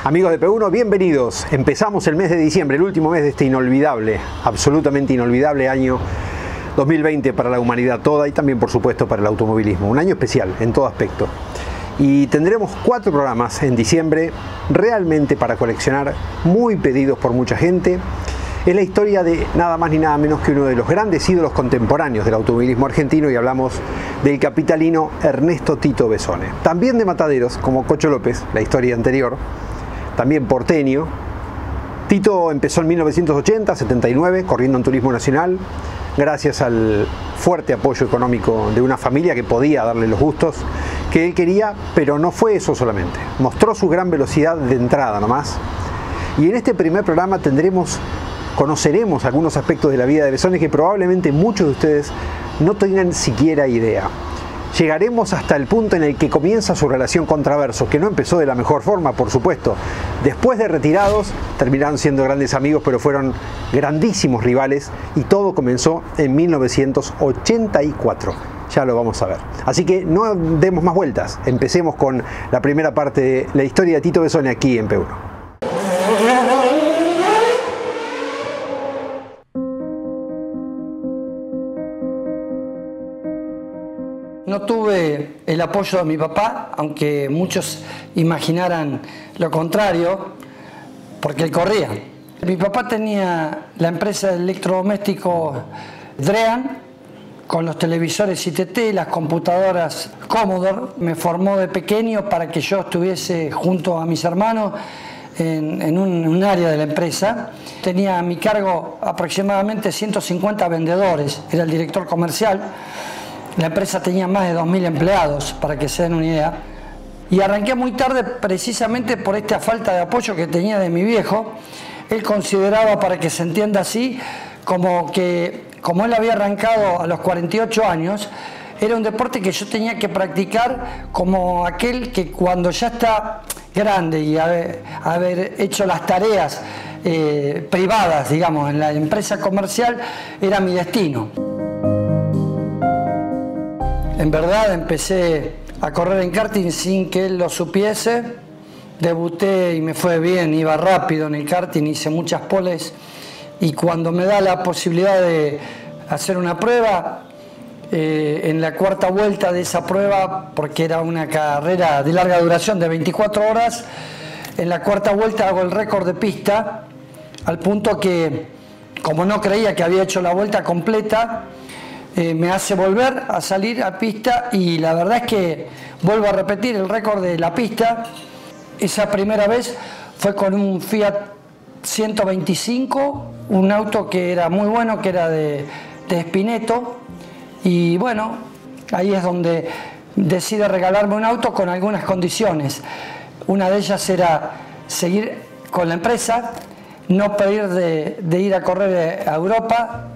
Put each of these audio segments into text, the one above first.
Amigos de P1, bienvenidos. Empezamos el mes de diciembre, el último mes de este inolvidable, absolutamente inolvidable año 2020 para la humanidad toda y también, por supuesto, para el automovilismo. Un año especial en todo aspecto. Y tendremos 4 programas en diciembre, realmente para coleccionar, muy pedidos por mucha gente. Es la historia de nada más ni nada menos que uno de los grandes ídolos contemporáneos del automovilismo argentino, y hablamos del capitalino Ernesto Tito Besone. También de mataderos, como Cocho López, la historia anterior, también porteño. Tito empezó en 1980, 79, corriendo en turismo nacional, gracias al fuerte apoyo económico de una familia que podía darle los gustos que él quería, pero no fue eso solamente. Mostró su gran velocidad de entrada nomás. Y en este primer programa conoceremos algunos aspectos de la vida de Besone que probablemente muchos de ustedes no tengan siquiera idea. Llegaremos hasta el punto en el que comienza su relación con Traverso, que no empezó de la mejor forma, por supuesto. Después de retirados, terminaron siendo grandes amigos, pero fueron grandísimos rivales, y todo comenzó en 1984. Ya lo vamos a ver. Así que no demos más vueltas. Empecemos con la primera parte de la historia de Tito Besone aquí en P1. No tuve el apoyo de mi papá, aunque muchos imaginaran lo contrario, porque él corría. Mi papá tenía la empresa de electrodomésticos Drean, con los televisores ITT, las computadoras Commodore. Me formó de pequeño para que yo estuviese junto a mis hermanos en un área de la empresa. Tenía a mi cargo aproximadamente 150 vendedores, era el director comercial. La empresa tenía más de 2.000 empleados, para que se den una idea. Y arranqué muy tarde precisamente por esta falta de apoyo que tenía de mi viejo. Él consideraba, para que se entienda así, como él había arrancado a los 48 años, era un deporte que yo tenía que practicar como aquel que cuando ya está grande y haber hecho las tareas privadas, digamos, en la empresa comercial, era mi destino. En verdad empecé a correr en karting sin que él lo supiese. Debuté y me fue bien, iba rápido en el karting, hice muchas poles, y cuando me da la posibilidad de hacer una prueba, en la cuarta vuelta de esa prueba, porque era una carrera de larga duración de 24 horas, en la cuarta vuelta hago el récord de pista, al punto que, como no creía que había hecho la vuelta completa, me hace volver a salir a pista, y la verdad es que vuelvo a repetir el récord de la pista. Esa primera vez fue con un Fiat 125, un auto que era muy bueno, que era de Spinetto, y bueno, ahí es donde decide regalarme un auto con algunas condiciones. Una de ellas era seguir con la empresa, no pedir de ir a correr a Europa,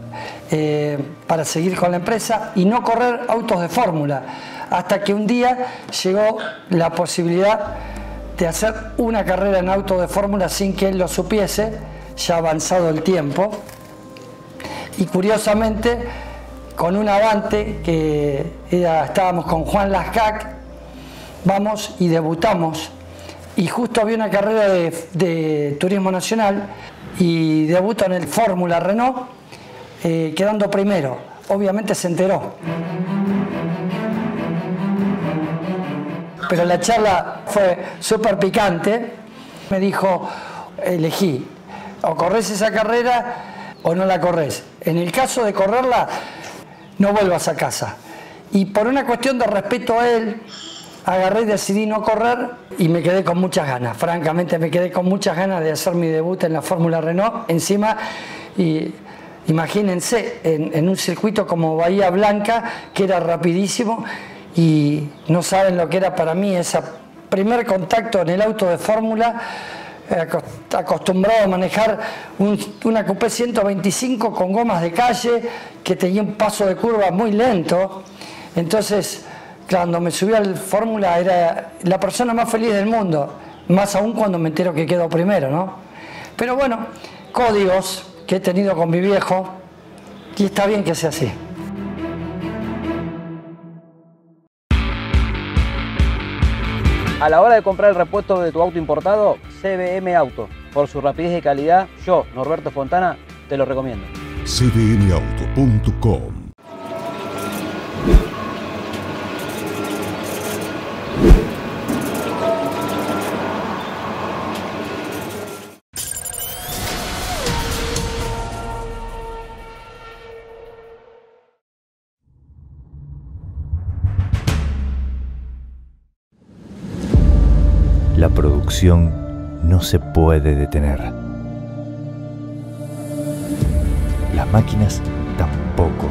para seguir con la empresa, y no correr autos de fórmula, hasta que un día llegó la posibilidad de hacer una carrera en auto de fórmula sin que él lo supiese, ya avanzado el tiempo, y curiosamente con un Avante que estábamos con Juan Lascac, vamos y debutamos, y justo había una carrera de turismo nacional y debuto en el Fórmula Renault, quedando primero. Obviamente se enteró, pero la charla fue súper picante. Me dijo: elegí, o corres esa carrera o no la corres. En el caso de correrla, no vuelvas a casa. Y por una cuestión de respeto a él, agarré y decidí no correr, y me quedé con muchas ganas. Francamente me quedé con muchas ganas de hacer mi debut en la Fórmula Renault. Encima, y imagínense, en un circuito como Bahía Blanca, que era rapidísimo, y no saben lo que era para mí ese primer contacto en el auto de fórmula, acostumbrado a manejar una Coupé 125 con gomas de calle, que tenía un paso de curva muy lento. Entonces, cuando me subí al fórmula, era la persona más feliz del mundo, más aún cuando me entero que quedo primero, ¿no? Pero bueno, códigos que he tenido con mi viejo, y está bien que sea así. A la hora de comprar el repuesto de tu auto importado, CBM Auto. Por su rapidez y calidad, yo, Norberto Fontana, te lo recomiendo. cbmauto.com. La producción no se puede detener. Las máquinas tampoco.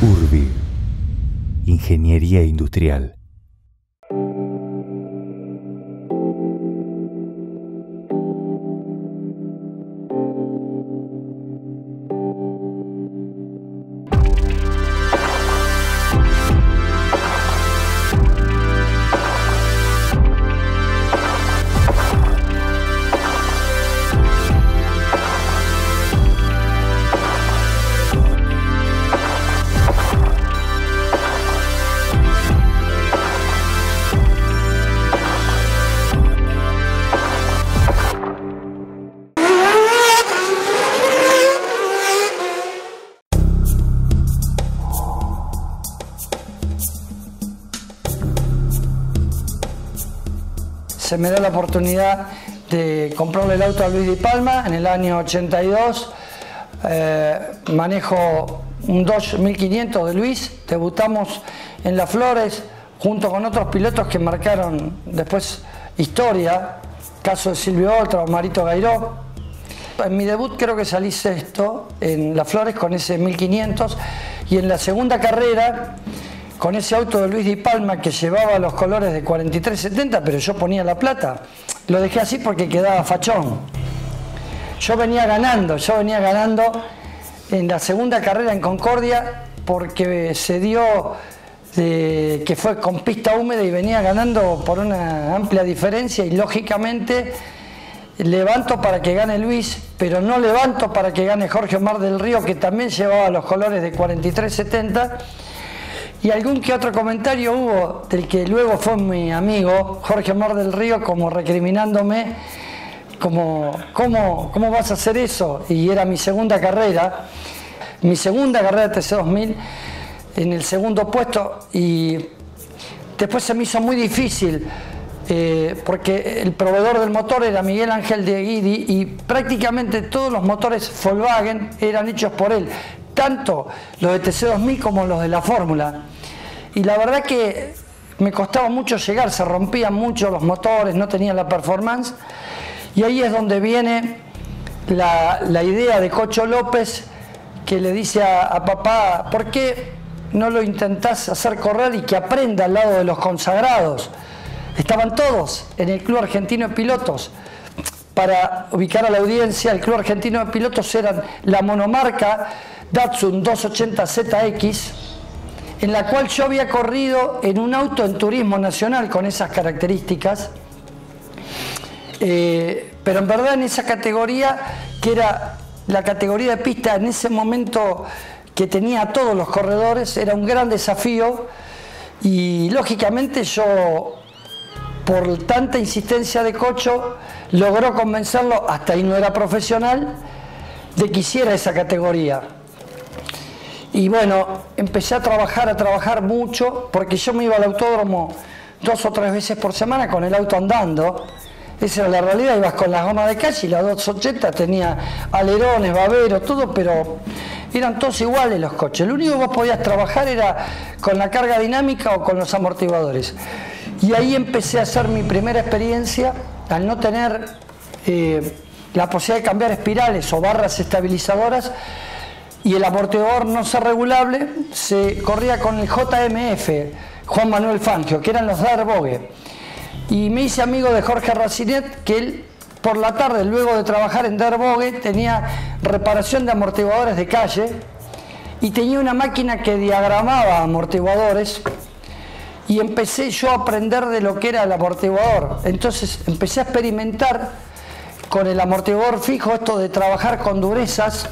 Urbi, Ingeniería Industrial. Se me da la oportunidad de comprarle el auto a Luis Di Palma en el año 82. Manejo un Dodge 1500 de Luis. Debutamos en Las Flores junto con otros pilotos que marcaron después historia. Caso de Silvio Oltra o Marito Gairó. En mi debut creo que salí sexto en Las Flores con ese 1500 y en la segunda carrera con ese auto de Luis Di Palma que llevaba los colores de 4370, pero yo ponía la plata. Lo dejé así porque quedaba fachón. Yo venía ganando en la segunda carrera en Concordia porque se dio que fue con pista húmeda y venía ganando por una amplia diferencia y lógicamente levanto para que gane Luis, pero no levanto para que gane Jorge Omar del Río, que también llevaba los colores de 4370. Y algún que otro comentario hubo del que luego fue mi amigo Jorge Omar del Río como recriminándome, como ¿cómo vas a hacer eso? Y era mi segunda carrera de TC2000 en el segundo puesto y después se me hizo muy difícil porque el proveedor del motor era Miguel Ángel de Guidi y prácticamente todos los motores Volkswagen eran hechos por él, tanto los de TC2000 como los de la Fórmula. Y la verdad que me costaba mucho llegar, se rompían mucho los motores, no tenía la performance. Y ahí es donde viene la idea de Cocho López, que le dice a papá, ¿por qué no lo intentás hacer correr y que aprenda al lado de los consagrados? Estaban todos en el Club Argentino de Pilotos. Para ubicar a la audiencia, el Club Argentino de Pilotos eran la monomarca Datsun 280ZX, en la cual yo había corrido en un auto en turismo nacional con esas características, pero en verdad en esa categoría, que era la categoría de pista en ese momento que tenía a todos los corredores, era un gran desafío y lógicamente yo, por tanta insistencia de Cocho, logró convencerlo, hasta ahí no era profesional, de que hiciera esa categoría. Y bueno, empecé a trabajar mucho, porque yo me iba al autódromo 2 o 3 veces por semana con el auto andando. Esa era la realidad, ibas con las gomas de calle y la 280 tenía alerones, baberos, todo, pero eran todos iguales los coches. Lo único que vos podías trabajar era con la carga dinámica o con los amortiguadores. Y ahí empecé a hacer mi primera experiencia, al no tener la posibilidad de cambiar espirales o barras estabilizadoras, y el amortiguador no ser regulable, se corría con el JMF, Juan Manuel Fangio, que eran los Darbogue. Y me hice amigo de Jorge Racinet, que él por la tarde, luego de trabajar en Darbogue, tenía reparación de amortiguadores de calle y tenía una máquina que diagramaba amortiguadores y empecé yo a aprender de lo que era el amortiguador. Entonces empecé a experimentar con el amortiguador fijo esto de trabajar con durezas.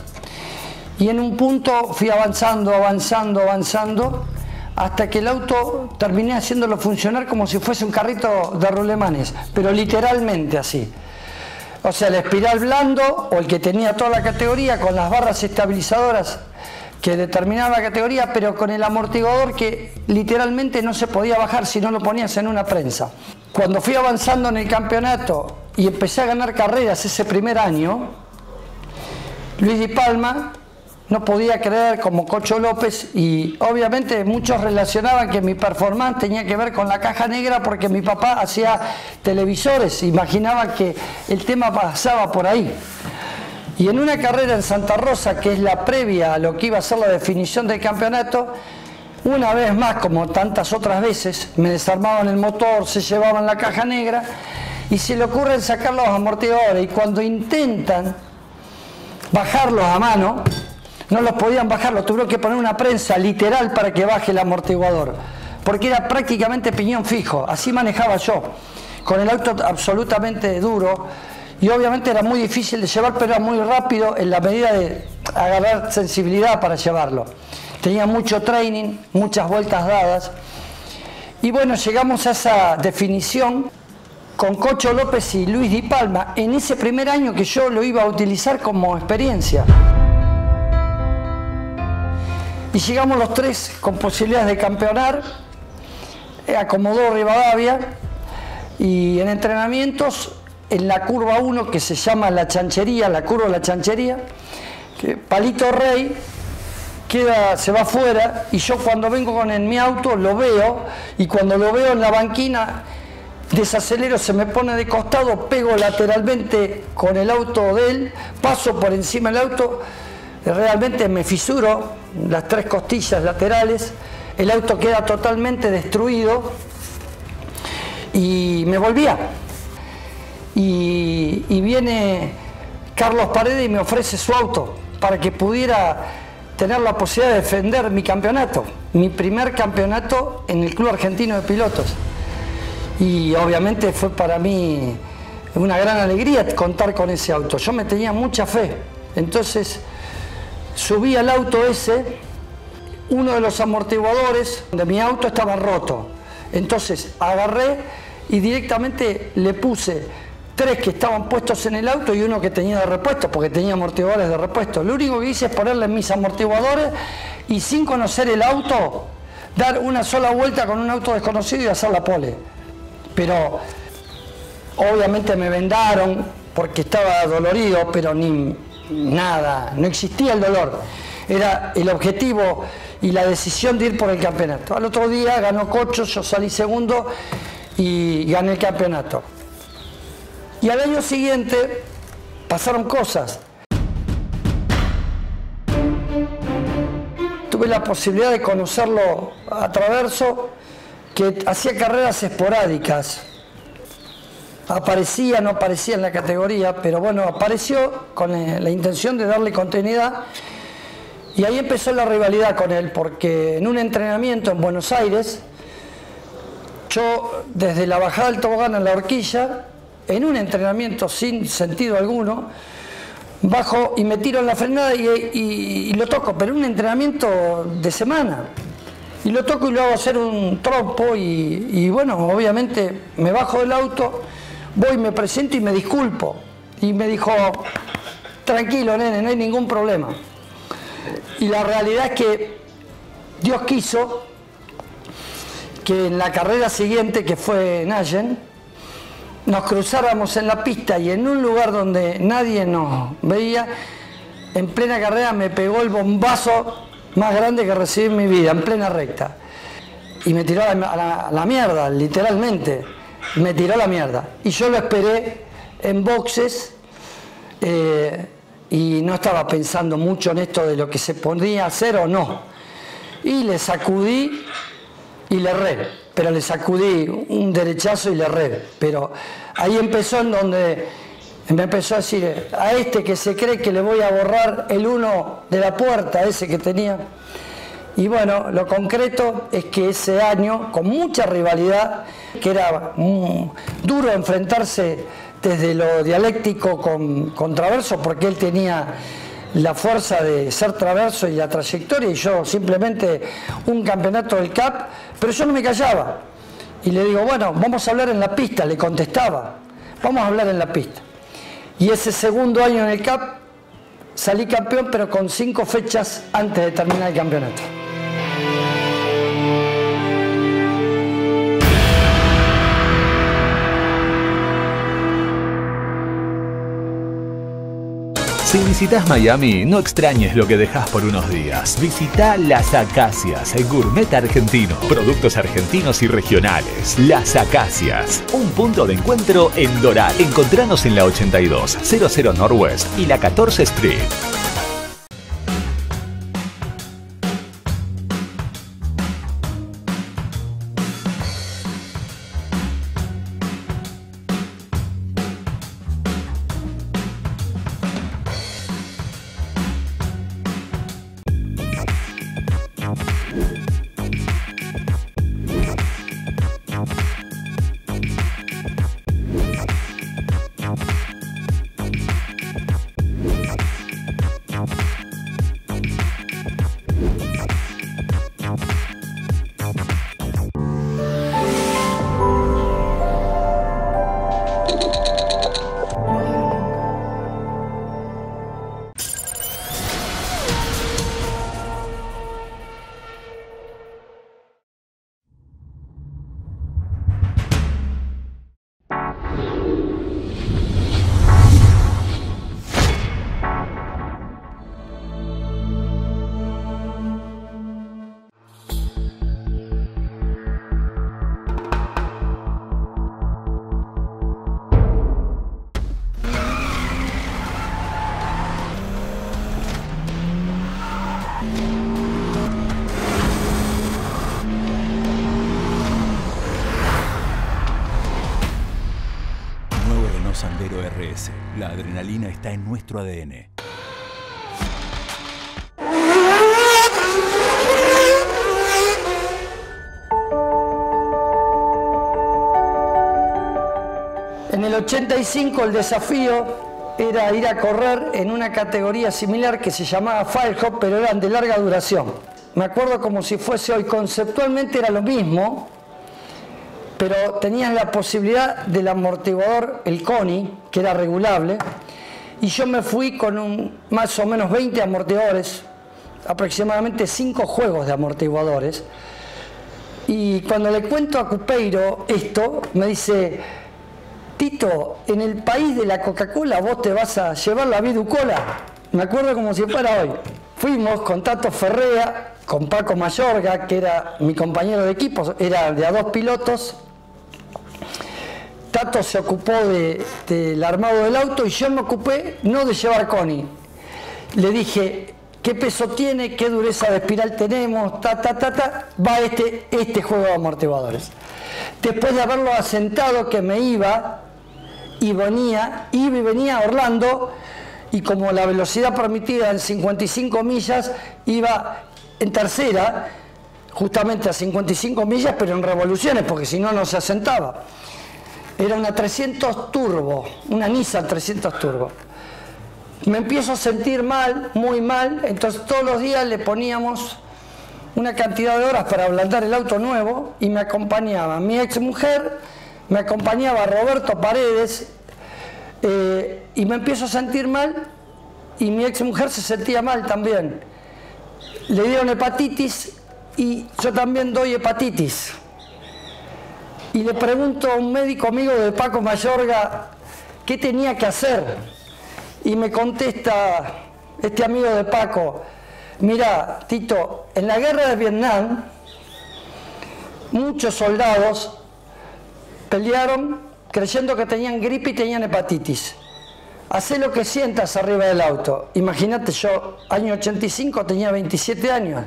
Y en un punto fui avanzando, hasta que el auto terminé haciéndolo funcionar como si fuese un carrito de rulemanes, pero literalmente así. O sea, el espiral blando o el que tenía toda la categoría con las barras estabilizadoras que determinaban la categoría, pero con el amortiguador que literalmente no se podía bajar si no lo ponías en una prensa. Cuando fui avanzando en el campeonato y empecé a ganar carreras ese primer año, Luis Di Palma no podía creer como Cocho López, y obviamente muchos relacionaban que mi performance tenía que ver con la caja negra porque mi papá hacía televisores, imaginaban que el tema pasaba por ahí. Y en una carrera en Santa Rosa, que es la previa a lo que iba a ser la definición del campeonato, una vez más, como tantas otras veces, me desarmaban el motor, se llevaban la caja negra y se le ocurre sacar los amortiguadores, y cuando intentan bajarlos a mano, no los podían bajar, los tuvieron que poner una prensa literal para que baje el amortiguador, porque era prácticamente piñón fijo. Así manejaba yo, con el auto absolutamente duro, y obviamente era muy difícil de llevar, pero era muy rápido en la medida de agarrar sensibilidad para llevarlo. Tenía mucho training, muchas vueltas dadas, y bueno, llegamos a esa definición con Cocho López y Luis Di Palma en ese primer año que yo lo iba a utilizar como experiencia. Y llegamos los tres con posibilidades de campeonar a Comodoro Rivadavia, y en entrenamientos en la curva 1, que se llama la chanchería, la curva de la chanchería, que Palito Rey se va afuera, y yo cuando vengo en mi auto lo veo, y cuando lo veo en la banquina desacelero, se me pone de costado, pego lateralmente con el auto de él, paso por encima del auto, realmente me fisuro las 3 costillas laterales, el auto queda totalmente destruido y me volvía. Y viene Carlos Paredes y me ofrece su auto para que pudiera tener la posibilidad de defender mi campeonato, mi primer campeonato en el Club Argentino de Pilotos. Y obviamente fue para mí una gran alegría contar con ese auto. Yo me tenía mucha fe. Entonces subí al auto ese, uno de los amortiguadores de mi auto estaba roto. Entonces agarré y directamente le puse 3 que estaban puestos en el auto y uno que tenía de repuesto, porque tenía amortiguadores de repuesto. Lo único que hice es ponerle mis amortiguadores y, sin conocer el auto, dar una sola vuelta con un auto desconocido y hacer la pole. Pero obviamente me vendaron porque estaba dolorido, pero ni nada, no existía el dolor. Era el objetivo y la decisión de ir por el campeonato. Al otro día ganó Cocho, yo salí segundo y gané el campeonato. Y al año siguiente pasaron cosas. Tuve la posibilidad de conocerlo a Traverso, que hacía carreras esporádicas. Aparecía, no aparecía en la categoría, pero bueno, apareció con la intención de darle continuidad. Y ahí empezó la rivalidad con él, porque en un entrenamiento en Buenos Aires, yo desde la bajada del tobogán a la horquilla, en un entrenamiento sin sentido alguno, bajo y me tiro en la frenada y lo toco, pero un entrenamiento de semana. Y lo toco y lo hago hacer un trompo y bueno, obviamente me bajo del auto, voy, me presento y me disculpo. Y me dijo, tranquilo nene, no hay ningún problema. Y la realidad es que Dios quiso que en la carrera siguiente, que fue en Allen, nos cruzáramos en la pista y en un lugar donde nadie nos veía, en plena carrera me pegó el bombazo más grande que recibí en mi vida, en plena recta. Y me tiró a la mierda, literalmente. Me tiró a la mierda. Y yo lo esperé en boxes y no estaba pensando mucho en esto de lo que se podía hacer o no. Y le sacudí y le erré. Pero le sacudí un derechazo y le erré. Pero ahí empezó en donde me empezó a decir, a este que se cree que le voy a borrar el 1 de la puerta, ese que tenía. Y bueno, lo concreto es que ese año, con mucha rivalidad, que era duro enfrentarse desde lo dialéctico con Traverso, porque él tenía la fuerza de ser traverso y la trayectoria, y yo simplemente un campeonato del CAP, pero yo no me callaba. Y le digo, bueno, vamos a hablar en la pista, le contestaba, vamos a hablar en la pista. Y ese segundo año en el CAP salí campeón, pero con 5 fechas antes de terminar el campeonato. Si visitas Miami, no extrañes lo que dejas por unos días. Visita Las Acacias, el gourmet argentino. Productos argentinos y regionales. Las Acacias, un punto de encuentro en Doral. Encontranos en la 8200 Northwest y la 14 Street. Sandero RS. La adrenalina está en nuestro ADN. En el 85 el desafío era ir a correr en una categoría similar que se llamaba Firehawk, pero eran de larga duración. Me acuerdo como si fuese hoy, conceptualmente era lo mismo, pero tenías la posibilidad del amortiguador, el CONI, que era regulable, y yo me fui con más o menos 20 amortiguadores, aproximadamente 5 juegos de amortiguadores, y cuando le cuento a Cupeiro esto, me dice, Tito, en el país de la Coca-Cola vos te vas a llevar la Viducola. Me acuerdo como si fuera hoy. Fuimos con Tato Ferrea, con Paco Mayorga, que era mi compañero de equipo, era de a 2 pilotos. Tato se ocupó del armado del auto y yo me ocupé no de llevar CONI. Le dije, ¿qué peso tiene? ¿Qué dureza de espiral tenemos? Va este juego de amortiguadores. Después de haberlo asentado, que me iba y venía a Orlando, y como la velocidad permitida en 55 millas, iba en tercera, justamente a 55 millas, pero en revoluciones, porque si no, no se asentaba. Era una 300 turbo, una Nissan 300 turbo. Me empiezo a sentir mal, muy mal, entonces todos los días le poníamos una cantidad de horas para ablandar el auto nuevo, y me acompañaba mi ex mujer, me acompañaba Roberto Paredes, y me empiezo a sentir mal, y mi ex mujer se sentía mal también. Le dieron hepatitis y yo también doy hepatitis. Y le pregunto a un médico amigo de Paco Mayorga qué tenía que hacer. Y me contesta este amigo de Paco, mira, Tito, en la guerra de Vietnam, muchos soldados pelearon creyendo que tenían gripe y tenían hepatitis. Hacé lo que sientas arriba del auto. Imagínate, yo, año 85, tenía 27 años.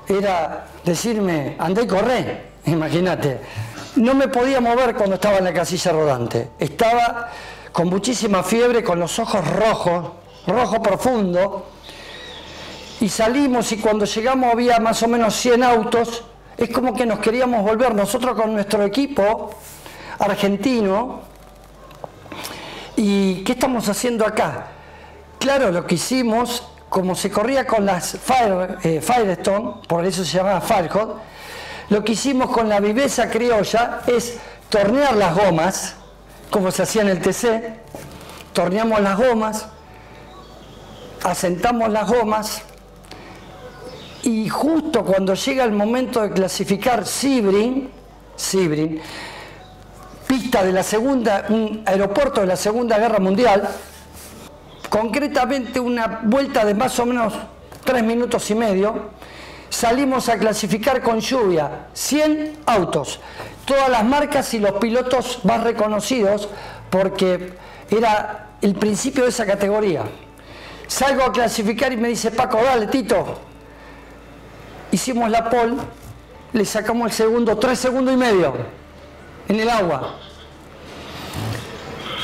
Era decirme, andá y corré, imagínate. No me podía mover cuando estaba en la casilla rodante. Estaba con muchísima fiebre, con los ojos rojos, rojo profundo. Y salimos, y cuando llegamos había más o menos 100 autos. Es como que nos queríamos volver nosotros con nuestro equipo argentino. ¿Y qué estamos haciendo acá? Claro, lo que hicimos, como se corría con las Firestone, por eso se llamaba Firehawk, lo que hicimos con la viveza criolla es tornear las gomas, como se hacía en el TC, torneamos las gomas, asentamos las gomas, y justo cuando llega el momento de clasificar Sebring, pista de la segunda, un aeropuerto de la Segunda Guerra Mundial, concretamente una vuelta de más o menos 3 minutos y medio, salimos a clasificar con lluvia, 100 autos, todas las marcas y los pilotos más reconocidos, porque era el principio de esa categoría. Salgo a clasificar y me dice Paco, dale Tito. Hicimos la pole, le sacamos el segundo, 3 segundos y medio en el agua.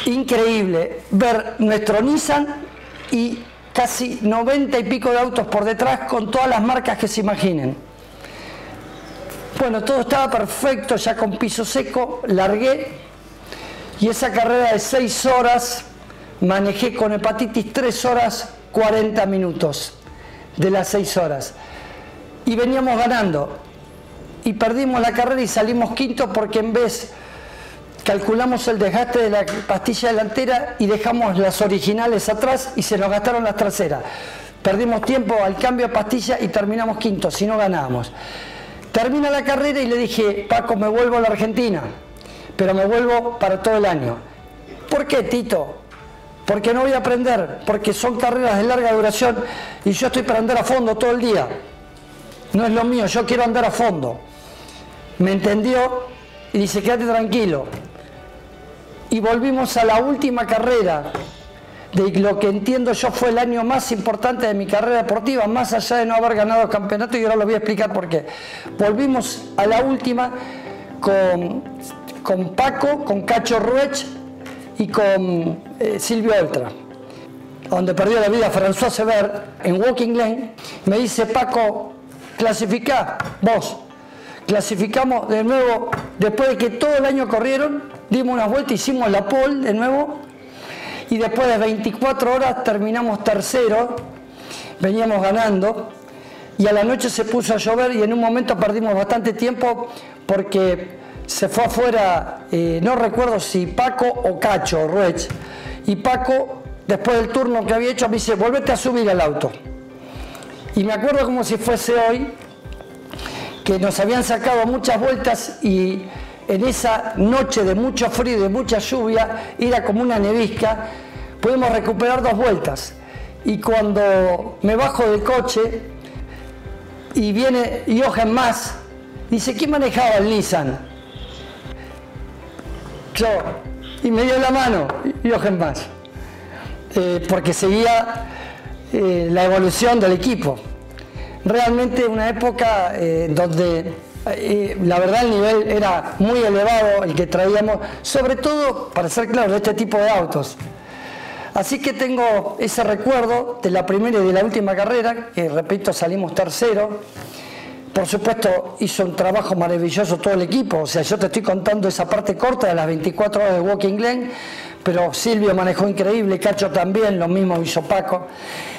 Increíble ver nuestro Nissan y casi 90 y pico de autos por detrás con todas las marcas que se imaginen. Bueno, todo estaba perfecto, ya con piso seco, largué y esa carrera de 6 horas manejé con hepatitis 3 horas 40 minutos de las 6 horas. Y veníamos ganando y perdimos la carrera y salimos quinto porque en vez calculamos el desgaste de la pastilla delantera y dejamos las originales atrás y se nos gastaron las traseras. Perdimos tiempo al cambio de pastilla y terminamos quinto, si no ganábamos. Termina la carrera y le dije, Paco, me vuelvo a la Argentina, pero me vuelvo para todo el año. ¿Por qué, Tito? Porque no voy a aprender, porque son carreras de larga duración y yo estoy para andar a fondo todo el día. No es lo mío, yo quiero andar a fondo. Me entendió y dice, quédate tranquilo. Y volvimos a la última carrera de lo que entiendo yo fue el año más importante de mi carrera deportiva, más allá de no haber ganado el campeonato, y ahora lo voy a explicar por qué. Volvimos a la última con Paco, con Cacho Ruech y con Silvio Oltra, donde perdió la vida François Sever en Walking Lane. Me dice, Paco, clasificá vos. Clasificamos de nuevo, después de que todo el año corrieron, dimos una vuelta, hicimos la pole de nuevo y después de 24 horas terminamos tercero, veníamos ganando y a la noche se puso a llover y en un momento perdimos bastante tiempo porque se fue afuera, no recuerdo si Paco o Cacho Ruech, y Paco después del turno que había hecho me dice, volvete a subir al auto. Y me acuerdo como si fuese hoy, que nos habían sacado muchas vueltas y en esa noche de mucho frío y de mucha lluvia, era como una nevisca, pudimos recuperar 2 vueltas. Y cuando me bajo del coche y viene Jochen Mass, dice, ¿quién manejaba el Nissan? Yo, y me dio la mano Jochen Mass, porque seguía la evolución del equipo. Realmente una época donde la verdad el nivel era muy elevado, el que traíamos, sobre todo, para ser claro, de este tipo de autos. Así que tengo ese recuerdo de la primera y de la última carrera, que repito, salimos tercero. Por supuesto, hizo un trabajo maravilloso todo el equipo, o sea, yo te estoy contando esa parte corta de las 24 horas de Walking Lane, pero Silvio manejó increíble, Cacho también, lo mismo hizo Paco.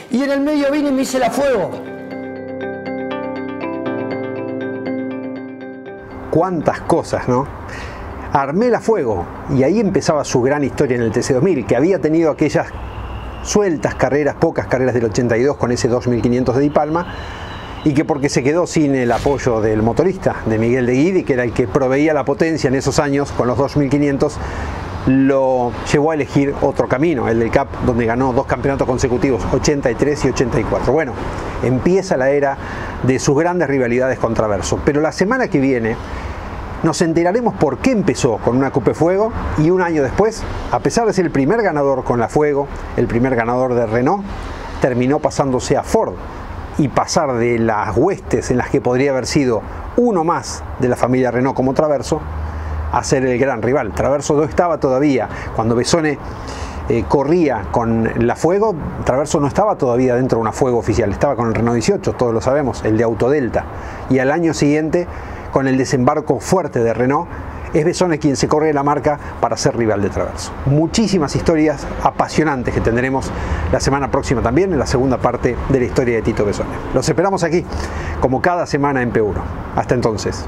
Y en el medio vine y me hice la fuego. Cuántas cosas, ¿no? Armé la fuego y ahí empezaba su gran historia en el TC2000, que había tenido aquellas sueltas carreras, pocas carreras del 82 con ese 2500 de Di Palma, y que porque se quedó sin el apoyo del motorista, de Miguel de Guidi, que era el que proveía la potencia en esos años con los 2500, lo llevó a elegir otro camino, el del CAP, donde ganó 2 campeonatos consecutivos, 83 y 84. Bueno, empieza la era de sus grandes rivalidades contra Verso, pero la semana que viene nos enteraremos por qué empezó con una Coupe Fuego y un año después, a pesar de ser el primer ganador con la Fuego, el primer ganador de Renault, terminó pasándose a Ford y pasar de las huestes en las que podría haber sido uno más de la familia Renault como Traverso a ser el gran rival. Traverso no estaba todavía, cuando Besone corría con la Fuego, Traverso no estaba todavía dentro de una Fuego oficial, estaba con el Renault 18, todos lo sabemos, el de Autodelta, y al año siguiente, con el desembarco fuerte de Renault, es Besone quien se corre la marca para ser rival de Traverso. Muchísimas historias apasionantes que tendremos la semana próxima también en la segunda parte de la historia de Tito Besone. Los esperamos aquí, como cada semana en P1. Hasta entonces.